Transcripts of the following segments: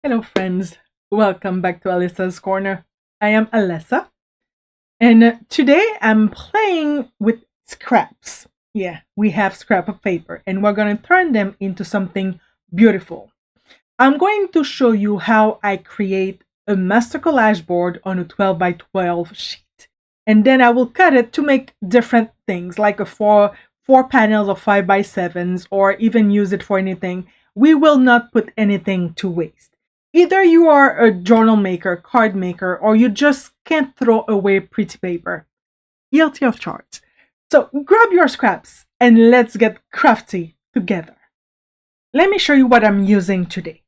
Hello, friends. Welcome back to Alessa's Corner. I am Alessa, and today I'm playing with scraps. Yeah, we have scrap of paper, and we're going to turn them into something beautiful. I'm going to show you how I create a master collage board on a 12 by 12 sheet, and then I will cut it to make different things, like a four panels of 5 by 7s, or even use it for anything. We will not put anything to waste. Either you are a journal maker, card maker, or you just can't throw away pretty paper. Guilty of charts. So grab your scraps and let's get crafty together. Let me show you what I'm using today.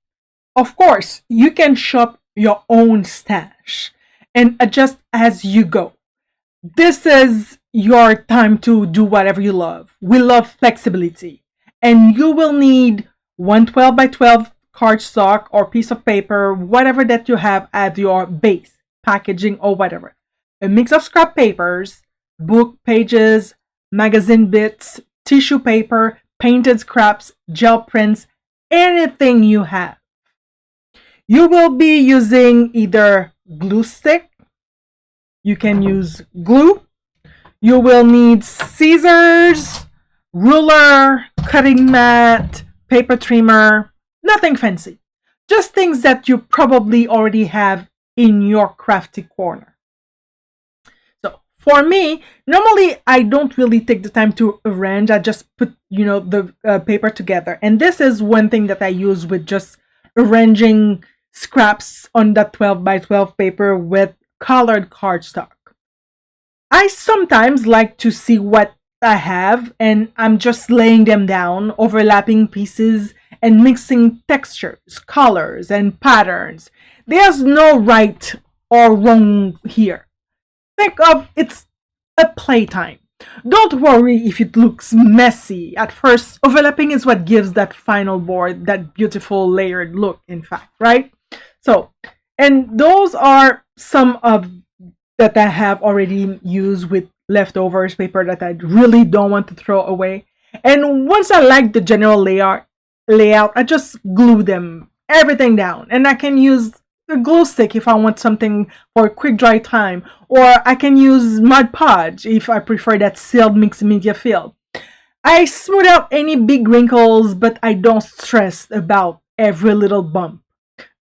Of course, you can shop your own stash and adjust as you go. This is your time to do whatever you love. We love flexibility. And you will need 112 by 12 cardstock or piece of paper, whatever that you have as your base, packaging or whatever. A mix of scrap papers, book pages, magazine bits, tissue paper, painted scraps, gel prints, anything you have. You will be using either glue stick, you can use glue, you will need scissors, ruler, cutting mat, paper trimmer, nothing fancy. Just things that you probably already have in your crafty corner. So for me, normally I don't really take the time to arrange. I just put, the paper together. And this is one thing that I use with just arranging scraps on that 12 by 12 paper with colored cardstock. I sometimes like to see what I have and I'm just laying them down, overlapping pieces and mixing textures, colors, and patterns. There's no right or wrong here. Think of it's a playtime. Don't worry if it looks messy. At first, overlapping is what gives that final board that beautiful layered look, in fact, right? So, and those are some of that I have already used with leftovers paper that I really don't want to throw away. And once I like the general layout, I just glue them everything down. And I can use a glue stick if I want something for a quick dry time, or I can use Mod Podge if I prefer that sealed mixed media feel. I smooth out any big wrinkles, but I don't stress about every little bump.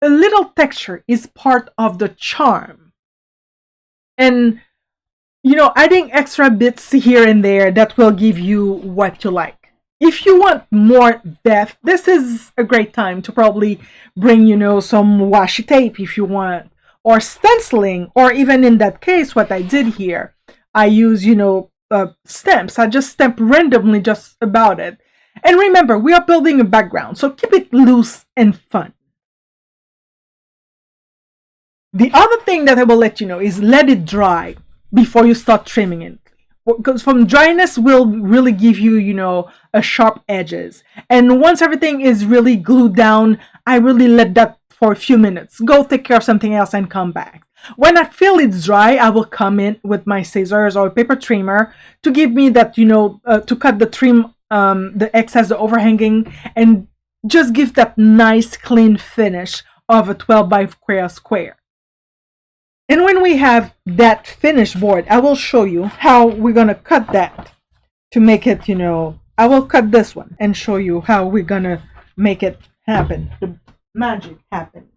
A little texture is part of the charm. And adding extra bits here and there that will give you what you like. If you want more depth, this is a great time to probably bring, some washi tape if you want, or stenciling, or even in that case, what I did here, I use, stamps. I just stamp randomly just about it. And remember, we are building a background, so keep it loose and fun. The other thing that I will let you know is let it dry before you start trimming it. Because from dryness will really give you, a sharp edges. And once everything is really glued down, I really let that for a few minutes. Go take care of something else and come back. When I feel it's dry, I will come in with my scissors or paper trimmer to give me that, to cut the trim, the excess, the overhanging, and just give that nice clean finish of a 12 by 12 square. And when we have that finished board, I will show you how we're going to cut that to make it, I will cut this one and show you how we're going to make it happen. The magic happen.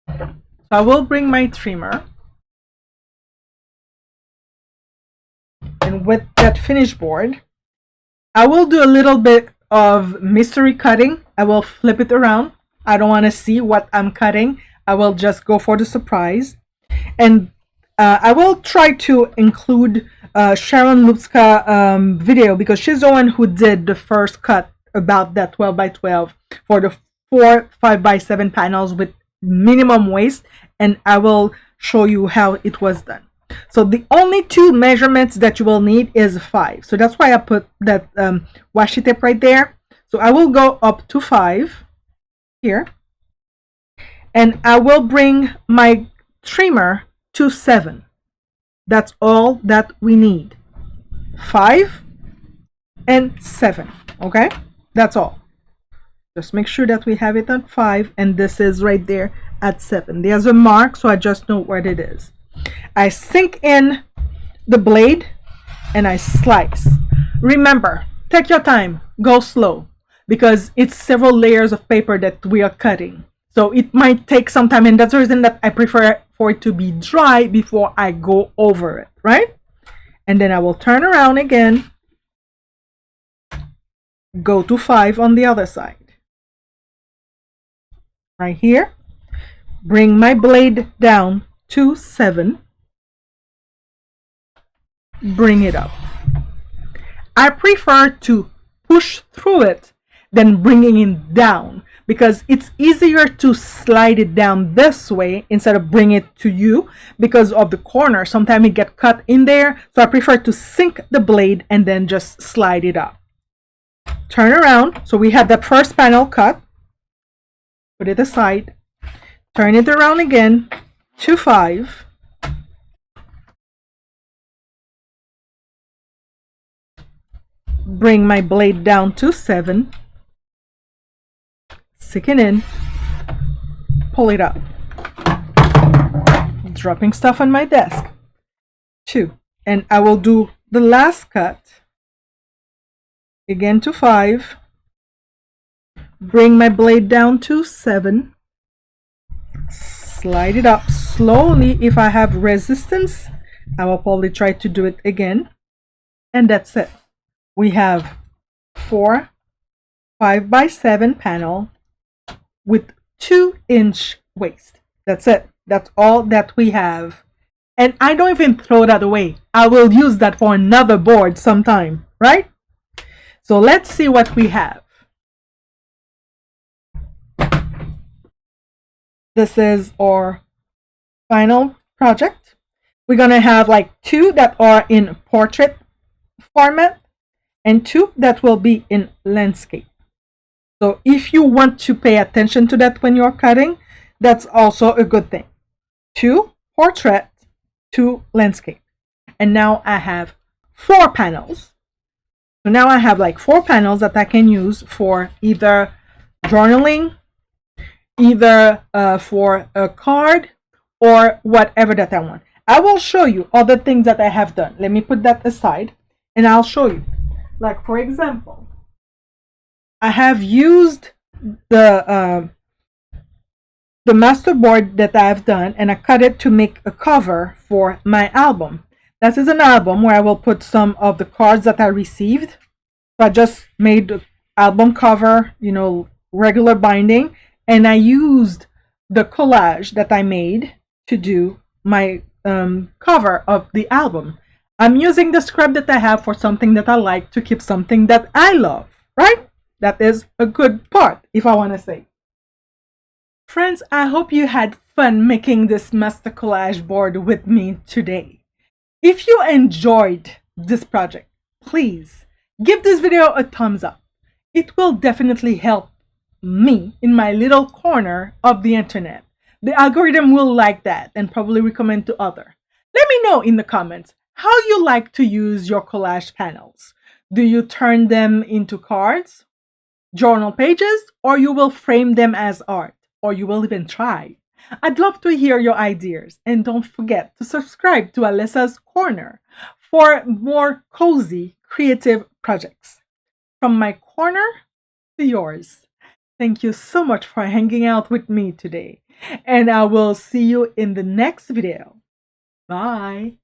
So I will bring my trimmer. And with that finished board, I will do a little bit of mystery cutting. I will flip it around. I don't want to see what I'm cutting. I will just go for the surprise. And I will try to include Sharon Luska video because she's the one who did the first cut about that 12 by 12 for the 4 5 by 7 panels with minimum waste, and I will show you how it was done. So the only two measurements that you will need is 5. So that's why I put that washi tape right there. So I will go up to 5 here, and I will bring my trimmer to 7. That's all that we need. 5 and 7. Okay, that's all. Just make sure that we have it at 5, and this is right there at 7. There's a mark, so I just know what it is. I sink in the blade and I slice. Remember, take your time, go slow, because it's several layers of paper that we are cutting. So it might take some time, and that's the reason that I prefer for it to be dry before I go over it, right? And then I will turn around again, go to 5 on the other side. Right here, bring my blade down to 7, bring it up. I prefer to push through it than bringing it down, because it's easier to slide it down this way instead of bring it to you because of the corner. Sometimes it get cut in there, so I prefer to sink the blade and then just slide it up. Turn around, so we have the first panel cut. Put it aside, turn it around again to 5, bring my blade down to 7, stick it in, pull it up, dropping stuff on my desk, 2, and I will do the last cut again to 5, bring my blade down to 7, slide it up slowly. If I have resistance, I will probably try to do it again, and that's it. We have 4 5x7 panel with 2-inch waist. That's it. That's all that we have. And I don't even throw that away. I will use that for another board sometime, right? So let's see what we have. This is our final project. We're gonna have like 2 that are in portrait format and 2 that will be in landscape. So if you want to pay attention to that when you're cutting, that's also a good thing. 2 portrait, 2 landscape. And now I have 4 panels. So now I have like 4 panels that I can use for either journaling, either for a card, or whatever that I want. I will show you other things that I have done. Let me put that aside and I'll show you. Like for example, I have used the masterboard that I have done, and I cut it to make a cover for my album. This is an album where I will put some of the cards that I received. So I just made the album cover, you know, regular binding, and I used the collage that I made to do my cover of the album. I'm using the scrap that I have for something that I like to keep something that I love, right? That is a good part, if I want to say. Friends, I hope you had fun making this master collage board with me today. If you enjoyed this project, please give this video a thumbs up. It will definitely help me in my little corner of the internet. The algorithm will like that and probably recommend to others. Let me know in the comments how you like to use your collage panels. Do you turn them into cards, journal pages, or you will frame them as art, or you will even try? I'd love to hear your ideas, and don't forget to subscribe to Alessa's Corner for more cozy creative projects. From my corner to yours. Thank you so much for hanging out with me today, and I will see you in the next video. Bye.